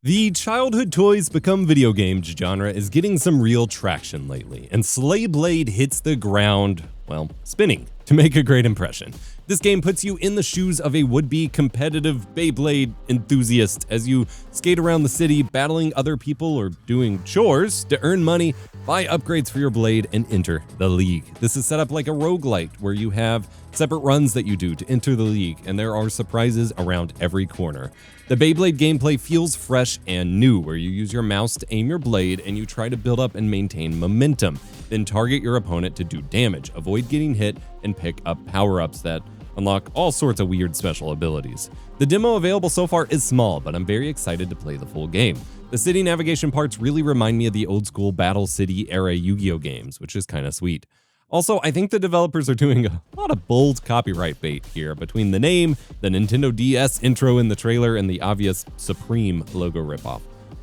The childhood toys become video games genre is getting some real traction lately, and Slayblade hits the ground, well, spinning, to make a great impression. This game puts you in the shoes of a would-be competitive Beyblade enthusiast as you skate around the city battling other people or doing chores to earn money, buy upgrades for your blade, and enter the league. This is set up like a roguelite where you have separate runs that you do to enter the league, and there are surprises around every corner. The Beyblade gameplay feels fresh and new, where you use your mouse to aim your blade and you try to build up and maintain momentum, then target your opponent to do damage, avoid getting hit, and pick up power-ups that unlock all sorts of weird special abilities. The demo available so far is small, but I'm very excited to play the full game. The city navigation parts really remind me of the old school Battle City era Yu-Gi-Oh games, which is kinda sweet. Also, I think the developers are doing a lot of bold copyright bait here between the name, the Nintendo DS intro in the trailer, and the obvious Supreme logo ripoff.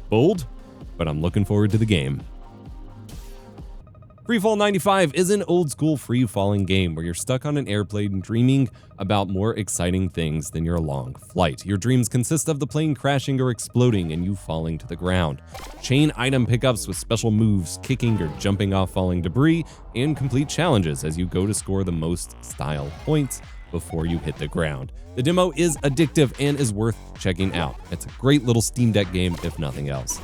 Bold, but I'm looking forward to the game. FreeFall 95 is an old-school free-falling game where you're stuck on an airplane dreaming about more exciting things than your long flight. Your dreams consist of the plane crashing or exploding and you falling to the ground. Chain item pickups with special moves, kicking or jumping off falling debris, and complete challenges as you go to score the most style points before you hit the ground. The demo is addictive and is worth checking out. It's a great little Steam Deck game if nothing else.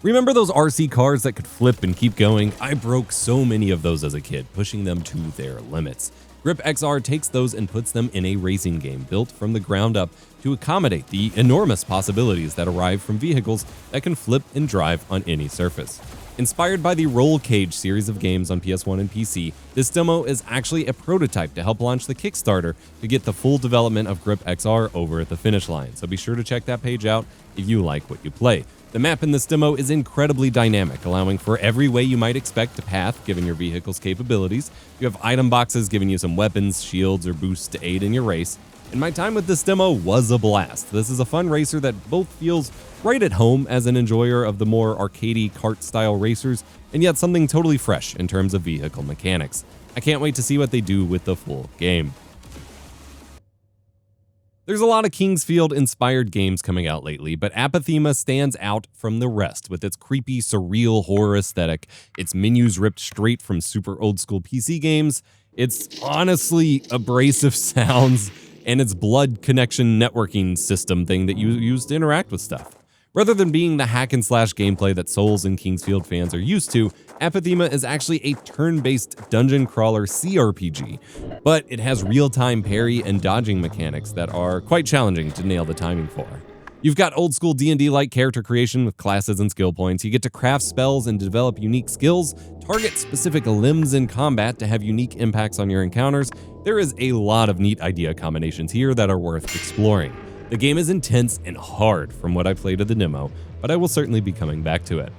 Remember those RC cars that could flip and keep going? I broke so many of those as a kid, pushing them to their limits. Grip XR takes those and puts them in a racing game built from the ground up to accommodate the enormous possibilities that arrive from vehicles that can flip and drive on any surface. Inspired by the Roll Cage series of games on PS1 and PC, this demo is actually a prototype to help launch the Kickstarter to get the full development of Grip XR over at the finish line, so be sure to check that page out if you like what you play. The map in this demo is incredibly dynamic, allowing for every way you might expect to path given your vehicle's capabilities. You have item boxes giving you some weapons, shields, or boosts to aid in your race. And my time with this demo was a blast. This is a fun racer that both feels right at home as an enjoyer of the more arcadey kart-style racers, and yet something totally fresh in terms of vehicle mechanics. I can't wait to see what they do with the full game. There's a lot of Kingsfield-inspired games coming out lately, but Apathema stands out from the rest with its creepy, surreal horror aesthetic, its menus ripped straight from super old-school PC games, its honestly abrasive sounds, and its blood connection networking system thing that you use to interact with stuff. Rather than being the hack-and-slash gameplay that Souls and Kingsfield fans are used to, Apathema is actually a turn-based dungeon crawler CRPG, but it has real-time parry and dodging mechanics that are quite challenging to nail the timing for. You've got old-school D&D-like character creation with classes and skill points. You get to craft spells and develop unique skills, target specific limbs in combat to have unique impacts on your encounters. There is a lot of neat idea combinations here that are worth exploring. The game is intense and hard from what I played of the demo, but I will certainly be coming back to it.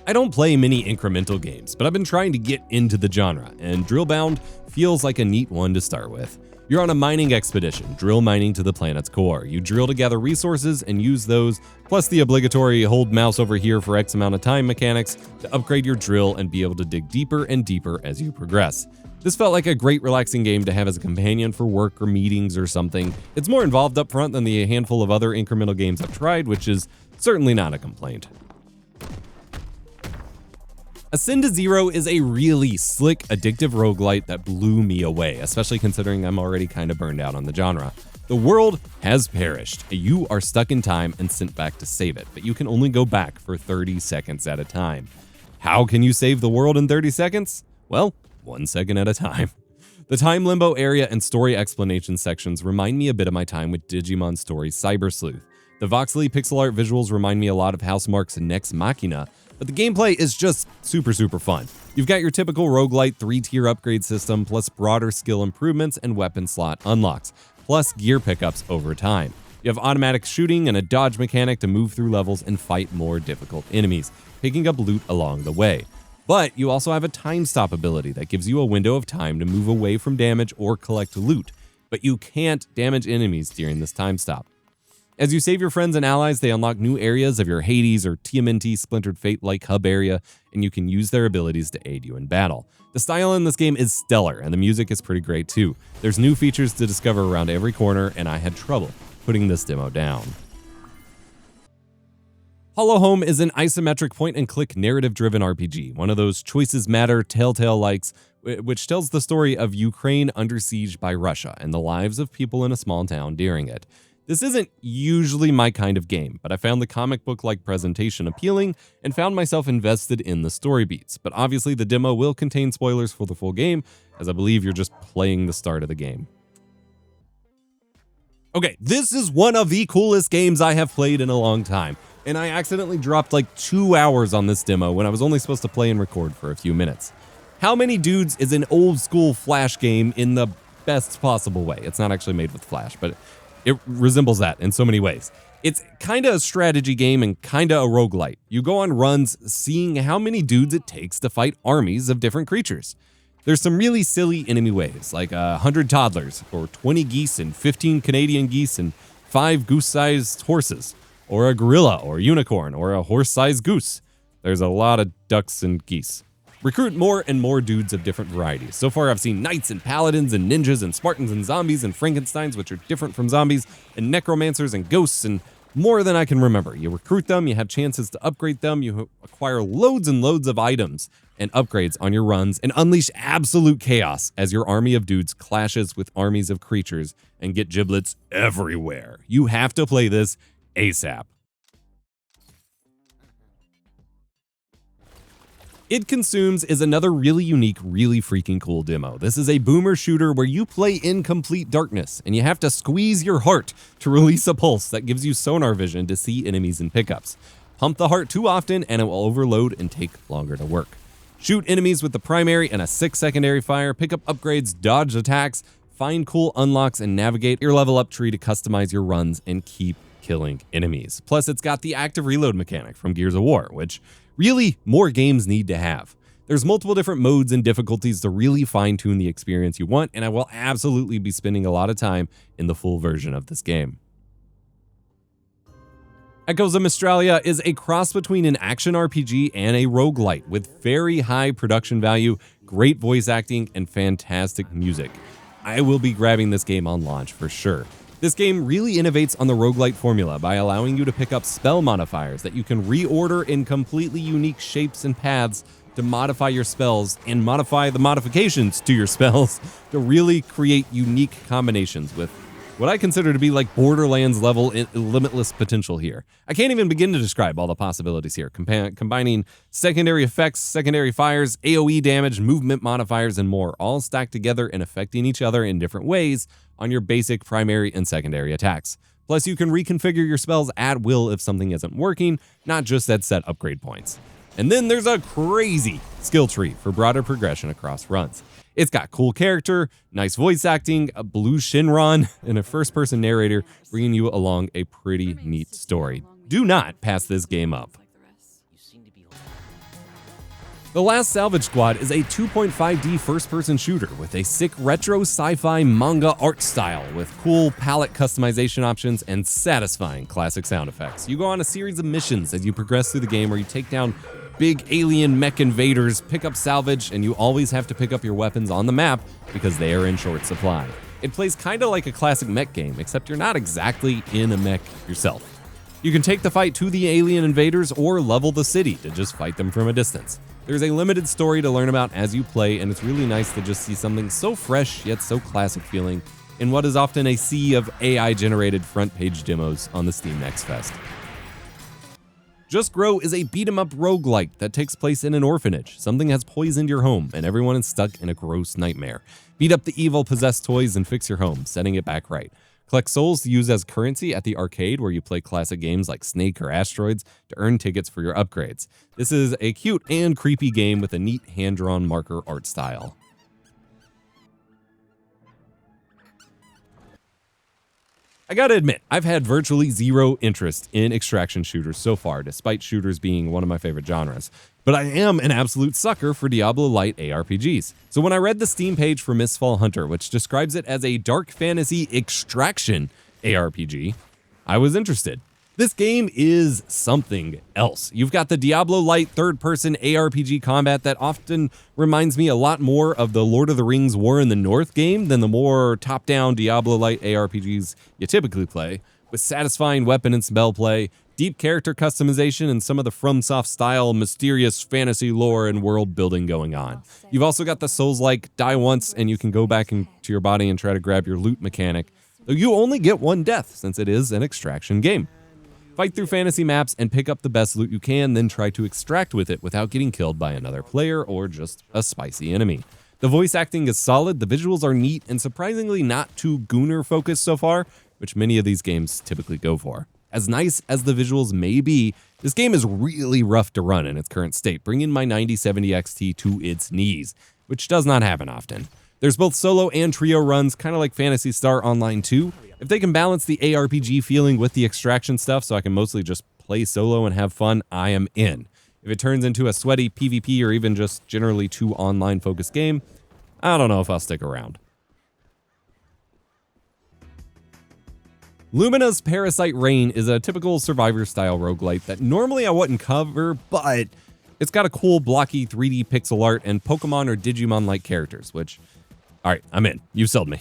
I don't play many incremental games, but I've been trying to get into the genre, and Drillbound feels like a neat one to start with. You're on a mining expedition, drill mining to the planet's core. You drill to gather resources and use those, plus the obligatory hold mouse over here for X amount of time mechanics to upgrade your drill and be able to dig deeper and deeper as you progress. This felt like a great relaxing game to have as a companion for work or meetings or something. It's more involved up front than the handful of other incremental games I've tried, which is certainly not a complaint. Ascend to Zero is a really slick, addictive roguelite that blew me away, especially considering I'm already kind of burned out on the genre. The world has perished. You are stuck in time and sent back to save it, but you can only go back for 30 seconds at a time. How can you save the world in 30 seconds? Well, 1 second at a time. The time limbo area and story explanation sections remind me a bit of my time with Digimon Story's Cyber Sleuth. The voxely pixel art visuals remind me a lot of Housemarque's Nex Machina, but the gameplay is just super fun. You've got your typical roguelite 3-tier upgrade system, plus broader skill improvements and weapon slot unlocks, plus gear pickups over time. You have automatic shooting and a dodge mechanic to move through levels and fight more difficult enemies, picking up loot along the way. But you also have a time stop ability that gives you a window of time to move away from damage or collect loot, but you can't damage enemies during this time stop. As you save your friends and allies, they unlock new areas of your Hades or TMNT Splintered Fate-like hub area, and you can use their abilities to aid you in battle. The style in this game is stellar, and the music is pretty great too. There's new features to discover around every corner, and I had trouble putting this demo down. Hollow Home is an isometric point-and-click narrative-driven RPG, one of those choices matter Telltale-likes, which tells the story of Ukraine under siege by Russia and the lives of people in a small town during it. This isn't usually my kind of game, but I found the comic book-like presentation appealing and found myself invested in the story beats. But obviously the demo will contain spoilers for the full game, as I believe you're just playing the start of the game. Okay, this is one of the coolest games I have played in a long time, and I accidentally dropped like 2 hours on this demo when I was only supposed to play and record for a few minutes. How Many Dudes is an old-school Flash game in the best possible way. It's not actually made with Flash, but it resembles that in so many ways. It's kind of a strategy game and kind of a roguelite. You go on runs seeing how many dudes it takes to fight armies of different creatures. There's some really silly enemy waves, like 100 toddlers, or 20 geese and 15 Canadian geese and 5 goose-sized horses, or a gorilla or unicorn or a horse-sized goose. There's a lot of ducks and geese. Recruit more and more dudes of different varieties. So far I've seen knights and paladins and ninjas and Spartans and zombies and Frankensteins, which are different from zombies, and necromancers and ghosts, and more than I can remember. You recruit them, you have chances to upgrade them, you acquire loads and loads of items and upgrades on your runs, and unleash absolute chaos as your army of dudes clashes with armies of creatures and get giblets everywhere. You have to play this ASAP. It Consumes is another really unique, really freaking cool demo. This is a boomer shooter where you play in complete darkness, and you have to squeeze your heart to release a pulse that gives you sonar vision to see enemies and pickups. Pump the heart too often and it will overload and take longer to work. Shoot enemies with the primary and a 6 secondary fire, pick up upgrades, dodge attacks, find cool unlocks, and navigate your level up tree to customize your runs and keep killing enemies. Plus, it's got the active reload mechanic from Gears of War, which really more games need to have. There's multiple different modes and difficulties to really fine-tune the experience you want, and I will absolutely be spending a lot of time in the full version of this game. Echoes of Mystralia is a cross between an action RPG and a roguelite with very high production value, great voice acting, and fantastic music. I will be grabbing this game on launch for sure. This game really innovates on the roguelite formula by allowing you to pick up spell modifiers that you can reorder in completely unique shapes and paths to modify your spells and modify the modifications to your spells to really create unique combinations with what I consider to be like Borderlands level limitless potential here. I can't even begin to describe all the possibilities here, combining secondary effects, secondary fires, AoE damage, movement modifiers, and more, all stacked together and affecting each other in different ways on your basic primary and secondary attacks. Plus, you can reconfigure your spells at will if something isn't working, not just at set upgrade points. And then there's a crazy skill tree for broader progression across runs. It's got cool character, nice voice acting, a blue Shinron, and a first-person narrator bringing you along a pretty neat story. Do not pass this game up. The Last Salvage Squad is a 2.5D first-person shooter with a sick retro sci-fi manga art style with cool palette customization options and satisfying classic sound effects. You go on a series of missions as you progress through the game where you take down big alien mech invaders, pick up salvage, and you always have to pick up your weapons on the map because they are in short supply. It plays kind of like a classic mech game, except you're not exactly in a mech yourself. You can take the fight to the alien invaders or level the city to just fight them from a distance. There's a limited story to learn about as you play, and it's really nice to just see something so fresh yet so classic feeling in what is often a sea of AI-generated front-page demos on the Steam Next Fest. Just Grow is a beat-em-up roguelike that takes place in an orphanage. Something has poisoned your home, and everyone is stuck in a gross nightmare. Beat up the evil possessed toys and fix your home, setting it back right. Collect souls to use as currency at the arcade where you play classic games like Snake or Asteroids to earn tickets for your upgrades. This is a cute and creepy game with a neat hand-drawn marker art style. I gotta admit, I've had virtually zero interest in extraction shooters so far, despite shooters being one of my favorite genres. But I am an absolute sucker for Diablo-light ARPGs. So when I read the Steam page for Mistfall Hunter, which describes it as a dark fantasy extraction ARPG, I was interested. This game is something else. You've got the Diablo-light third-person ARPG combat that often reminds me a lot more of the Lord of the Rings War in the North game than the more top-down Diablo-light ARPGs you typically play, with satisfying weapon and spell play, deep character customization, and some of the FromSoft-style mysterious fantasy lore and world building going on. You've also got the Souls-like die once and you can go back into your body and try to grab your loot mechanic, though you only get one death since it is an extraction game. Fight through fantasy maps and pick up the best loot you can, then try to extract with it without getting killed by another player or just a spicy enemy. The voice acting is solid, the visuals are neat, and surprisingly not too gooner focused so far, which many of these games typically go for. As nice as the visuals may be, this game is really rough to run in its current state, bringing my 9070 XT to its knees, which does not happen often. There's both solo and trio runs, kind of like Phantasy Star Online 2. If they can balance the ARPG feeling with the extraction stuff so I can mostly just play solo and have fun, I am in. If it turns into a sweaty PvP or even just generally too online-focused game, I don't know if I'll stick around. Lumina's Parasite Reign is a typical Survivor-style roguelite that normally I wouldn't cover, but it's got a cool blocky 3D pixel art and Pokemon or Digimon-like characters, which... Alright, I'm in. You sold me.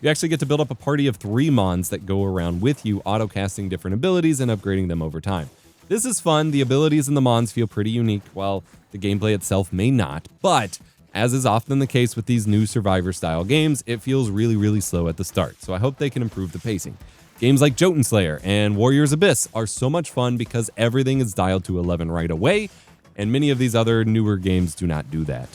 You actually get to build up a party of 3 Mons that go around with you, auto-casting different abilities and upgrading them over time. This is fun. The abilities in the Mons feel pretty unique, while the gameplay itself may not, but as is often the case with these new Survivor-style games, it feels really slow at the start, so I hope they can improve the pacing. Games like Jotun Slayer and Warrior's Abyss are so much fun because everything is dialed to 11 right away, and many of these other newer games do not do that.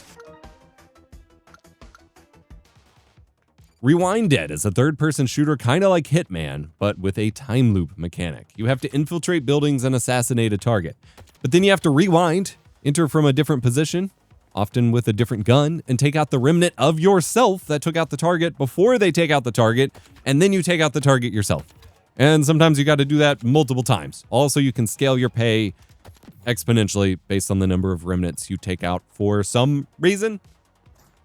Rewindead is a third-person shooter kind of like Hitman, but with a time loop mechanic. You have to infiltrate buildings and assassinate a target. But then you have to rewind, enter from a different position, often with a different gun, and take out the remnant of yourself that took out the target before they take out the target, and then you take out the target yourself. And sometimes you got to do that multiple times. Also, you can scale your pay exponentially based on the number of remnants you take out for some reason.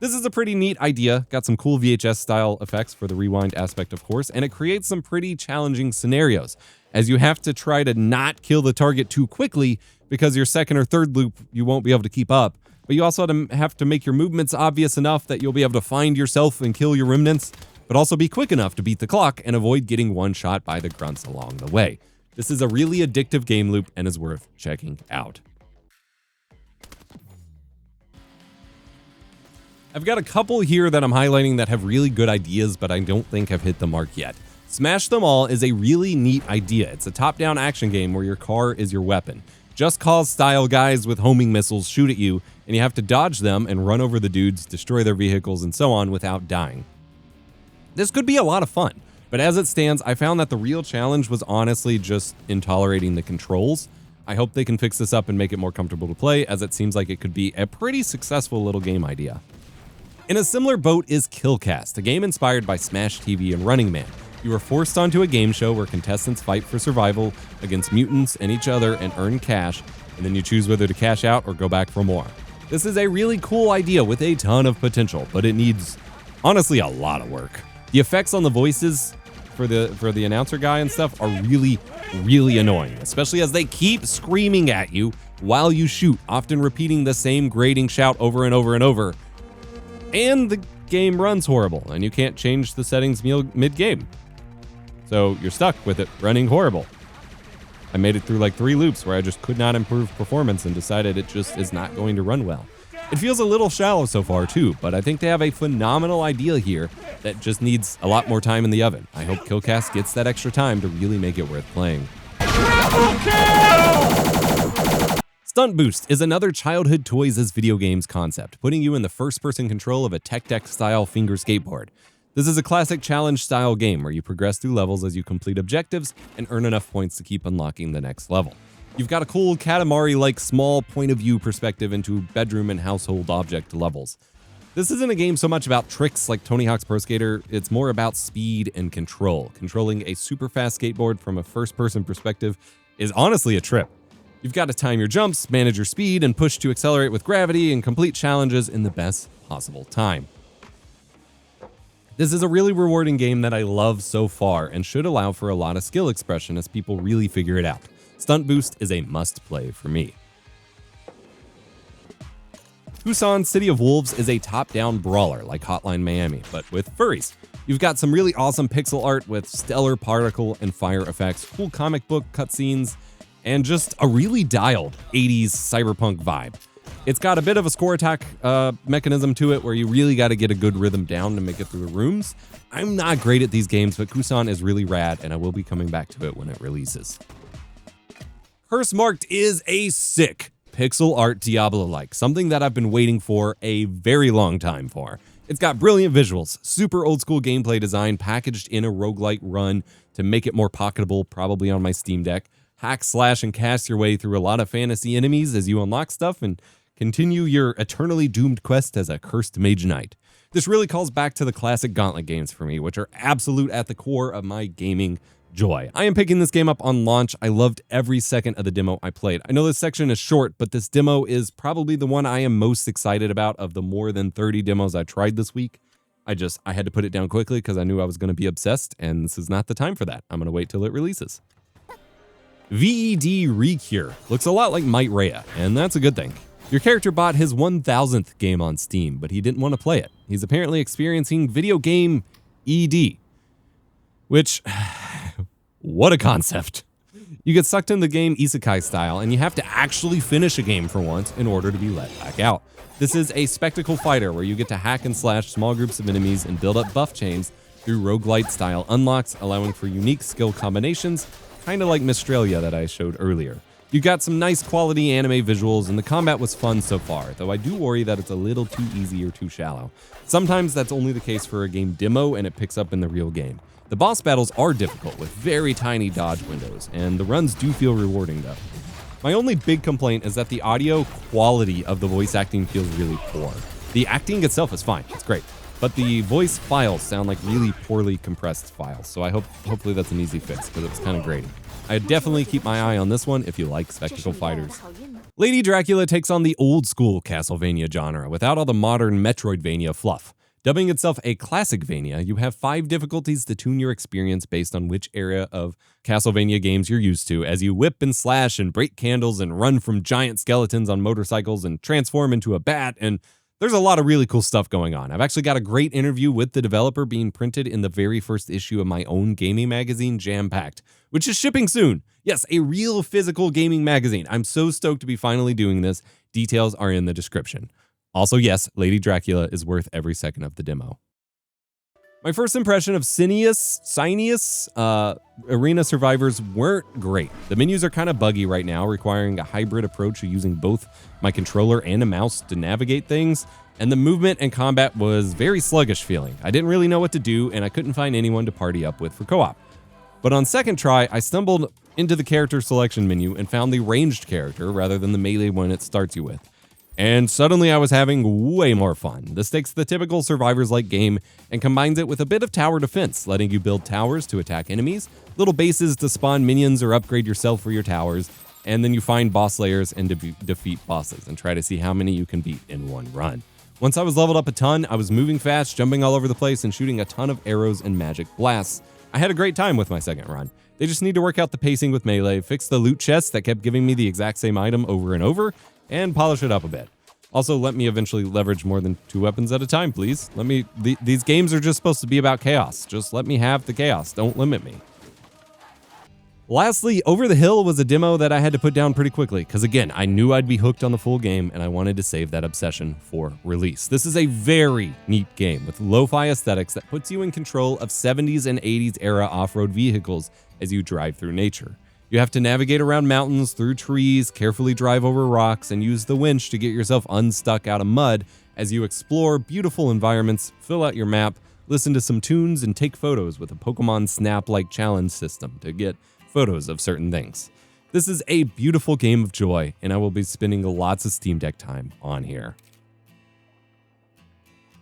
This is a pretty neat idea, got some cool VHS style effects for the rewind aspect of course, and it creates some pretty challenging scenarios, as you have to try to not kill the target too quickly because your second or third loop you won't be able to keep up, but you also have to make your movements obvious enough that you'll be able to find yourself and kill your remnants, but also be quick enough to beat the clock and avoid getting one shot by the grunts along the way. This is a really addictive game loop and is worth checking out. I've got a couple here that I'm highlighting that have really good ideas, but I don't think have hit the mark yet. Smash Them All is a really neat idea. It's a top-down action game where your car is your weapon. Just Cause style guys with homing missiles shoot at you, and you have to dodge them and run over the dudes, destroy their vehicles, and so on without dying. This could be a lot of fun, but as it stands, I found that the real challenge was honestly just in tolerating the controls. I hope they can fix this up and make it more comfortable to play, as it seems like it could be a pretty successful little game idea. In a similar boat is KillCast, a game inspired by Smash TV and Running Man. You are forced onto a game show where contestants fight for survival against mutants and each other and earn cash, and then you choose whether to cash out or go back for more. This is a really cool idea with a ton of potential, but it needs, honestly, a lot of work. The effects on the voices for the announcer guy and stuff are really annoying, especially as they keep screaming at you while you shoot, often repeating the same grating shout over and over and over. And the game runs horrible, and you can't change the settings mid-game. So you're stuck with it running horrible. I made it through like 3 loops where I just could not improve performance and decided it just is not going to run well. It feels a little shallow so far too, but I think they have a phenomenal idea here that just needs a lot more time in the oven. I hope KillCast gets that extra time to really make it worth playing. STUNTBOOST is another childhood toys as video games concept, putting you in the first-person control of a tech deck-style finger skateboard. This is a classic challenge-style game where you progress through levels as you complete objectives and earn enough points to keep unlocking the next level. You've got a cool Katamari-like small point-of-view perspective into bedroom and household object levels. This isn't a game so much about tricks like Tony Hawk's Pro Skater, it's more about speed and control. Controlling a super-fast skateboard from a first-person perspective is honestly a trip. You've got to time your jumps, manage your speed, and push to accelerate with gravity and complete challenges in the best possible time. This is a really rewarding game that I love so far and should allow for a lot of skill expression as people really figure it out. Stunt Boost is a must-play for me. Kusan City of Wolves is a top-down brawler like Hotline Miami, but with furries. You've got some really awesome pixel art with stellar particle and fire effects, cool comic book cutscenes, and just a really dialed 80s cyberpunk vibe. It's got a bit of a score attack mechanism to it where you really got to get a good rhythm down to make it through the rooms. I'm not great at these games, but Kusan is really rad, and I will be coming back to it when it releases. Cursemark is a sick pixel art Diablo-like, something that I've been waiting for a very long time for. It's got brilliant visuals, super old school gameplay design packaged in a roguelite run to make it more pocketable, probably on my Steam Deck. Hack, slash, and cast your way through a lot of fantasy enemies as you unlock stuff and continue your eternally doomed quest as a cursed mage knight. This really calls back to the classic Gauntlet games for me, which are absolute at the core of my gaming joy. I am picking this game up on launch. I loved every second of the demo I played. I know this section is short, but this demo is probably the one I am most excited about of the more than 30 demos I tried this week. I had to put it down quickly because I knew I was going to be obsessed, and this is not the time for that. I'm going to wait till it releases. VED ReCure looks a lot like Mystralia, and that's a good thing. Your character bought his 1000th game on Steam, but he didn't want to play it. He's apparently experiencing video game ED, which, what a concept. You get sucked into the game isekai style, and you have to actually finish a game for once in order to be let back out. This is a spectacle fighter where you get to hack and slash small groups of enemies and build up buff chains through roguelite style unlocks, allowing for unique skill combinations, kind of like Mystralia that I showed earlier. You got some nice quality anime visuals, and the combat was fun so far, though I do worry that it's a little too easy or too shallow. Sometimes that's only the case for a game demo, and it picks up in the real game. The boss battles are difficult with very tiny dodge windows, and the runs do feel rewarding though. My only big complaint is that the audio quality of the voice acting feels really poor. The acting itself is fine, it's great, but the voice files sound like really poorly compressed files, so hopefully that's an easy fix because it's kind of grating. I'd definitely keep my eye on this one if you like spectacle fighters. Lady Dracula takes on the old school Castlevania genre without all the modern Metroidvania fluff. Dubbing itself a Classicvania, you have 5 difficulties to tune your experience based on which area of Castlevania games you're used to, as you whip and slash and break candles and run from giant skeletons on motorcycles and transform into a bat, and there's a lot of really cool stuff going on. I've actually got a great interview with the developer being printed in the very first issue of my own gaming magazine, Jam Packed, which is shipping soon. Yes, a real physical gaming magazine. I'm so stoked to be finally doing this. Details are in the description. Also, yes, Lady Dracula is worth every second of the demo. My first impression of Sineus, Arena Survivors weren't great. The menus are kind of buggy right now, requiring a hybrid approach of using both my controller and a mouse to navigate things, and the movement and combat was very sluggish feeling. I didn't really know what to do, and I couldn't find anyone to party up with for co-op. But on second try, I stumbled into the character selection menu and found the ranged character rather than the melee one it starts you with. And suddenly I was having way more fun. This takes the typical Survivors-like game and combines it with a bit of tower defense, letting you build towers to attack enemies, little bases to spawn minions or upgrade yourself for your towers, and then you find boss layers and defeat bosses and try to see how many you can beat in one run. Once I was leveled up a ton, I was moving fast, jumping all over the place, and shooting a ton of arrows and magic blasts. I had a great time with my second run. They just need to work out the pacing with melee, fix the loot chests that kept giving me the exact same item over and over, and polish it up a bit. Also, let me eventually leverage more than 2 weapons at a time, please. These games are just supposed to be about chaos. Just let me have the chaos. Don't limit me. Lastly, Over the Hill was a demo that I had to put down pretty quickly, because again, I knew I'd be hooked on the full game, and I wanted to save that obsession for release. This is a very neat game with lo-fi aesthetics that puts you in control of 70s and 80s era off-road vehicles as you drive through nature. You have to navigate around mountains, through trees, carefully drive over rocks, and use the winch to get yourself unstuck out of mud as you explore beautiful environments, fill out your map, listen to some tunes, and take photos with a Pokemon Snap-like challenge system to get photos of certain things. This is a beautiful game of joy, and I will be spending lots of Steam Deck time on here.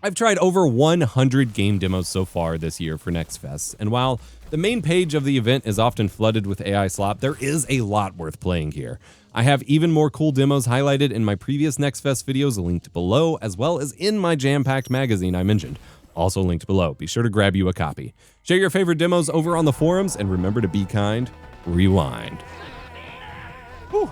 I've tried over 100 game demos so far this year for Next Fest, and while the main page of the event is often flooded with AI slop, there is a lot worth playing here. I have even more cool demos highlighted in my previous Next Fest videos linked below, as well as in my jam-packed magazine I mentioned. also linked below. Be sure to grab you a copy. Share your favorite demos over on the forums, and remember to be kind. Rewind. Whew.